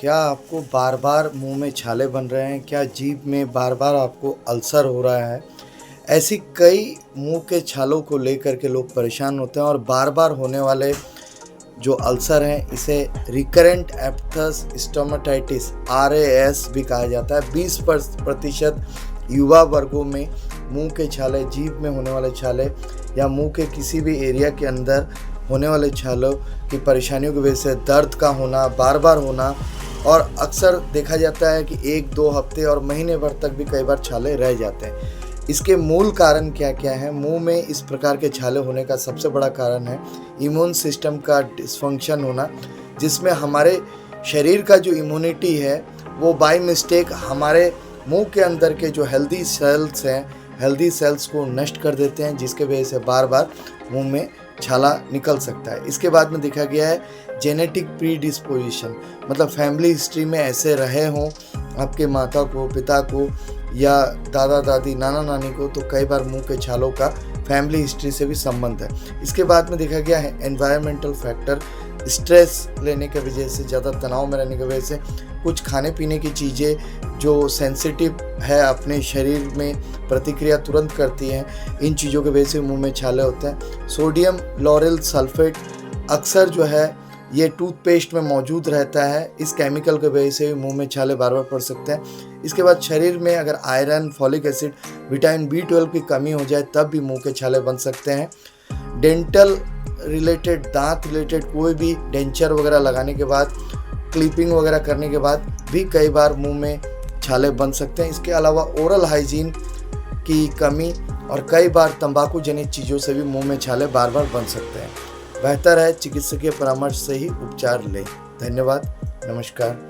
क्या आपको बार-बार मुँह में छाले बन रहे हैं? क्या जीभ में बार-बार आपको अल्सर हो रहा है? ऐसी कई मुँह के छालों को लेकर के लोग परेशान होते हैं और बार-बार होने वाले जो अल्सर हैं, इसे रिकरेंट एप्थस स्टोमाटाइटिस RAS भी कहा जाता है। 20% युवा वर्गों में मुँह के छाले, जीभ में होने वाले छाले या मुँह के किसी भी एरिया के अंदर होने वाले छालों की परेशानियों की वजह से दर्द का होना, बार-बार होना और अक्सर देखा जाता है कि 1-2 हफ्ते और महीने भर तक भी कई बार छाले रह जाते हैं। इसके मूल कारण क्या-क्या हैं? मुँह में इस प्रकार के छाले होने का सबसे बड़ा कारण है इम्यून सिस्टम का डिसफंक्शन होना, जिसमें हमारे शरीर का जो इम्यूनिटी है, वो बाय मिस्टेक हमारे मुँह के अंदर के जो हेल्दी सेल्स हैं, हेल्दी सेल्स को नष्ट कर देते हैं, जिसके वजह से बार-बार मुँह में छाला निकल सकता है। इसके बाद में देखा गया है जेनेटिक प्रीडिस्पोजिशन, मतलब फैमिली हिस्ट्री में ऐसे रहे हों आपके माता को, पिता को या दादा-दादी, नाना-नानी को, तो कई बार मुँह के छालों का फैमिली हिस्ट्री से भी संबंध है। इसके बाद में देखा गया है एनवायरमेंटल फैक्टर, स्ट्रेस लेने की वजह से, ज़्यादा तनाव में रहने की वजह से, कुछ खाने-पीने की चीज़ें जो सेंसिटिव है अपने शरीर में प्रतिक्रिया तुरंत करती हैं, इन चीज़ों की वजह से मुँह में छाले होते हैं। सोडियम लॉरेल सल्फेट अक्सर जो है ये टूथपेस्ट में मौजूद रहता है, इस केमिकल की वजह से भी मुँह में छाले बार-बार पड़ सकते हैं। इसके बाद शरीर में अगर iron, folic acid, vitamin B12 की कमी हो जाए तब भी मुँह के छाले बन सकते हैं। डेंटल रिलेटेड, दांत रिलेटेड कोई भी डेंचर वगैरह लगाने के बाद, क्लिपिंग वगैरह करने के बाद भी कई बार मुँह में छाले बन सकते हैं। इसके अलावा ओरल हाइजीन की कमी और कई बार तंबाकू जनित चीज़ों से भी मुँह में छाले बार-बार बन सकते हैं। बेहतर है चिकित्सकीय परामर्श से ही उपचार लें। धन्यवाद, नमस्कार।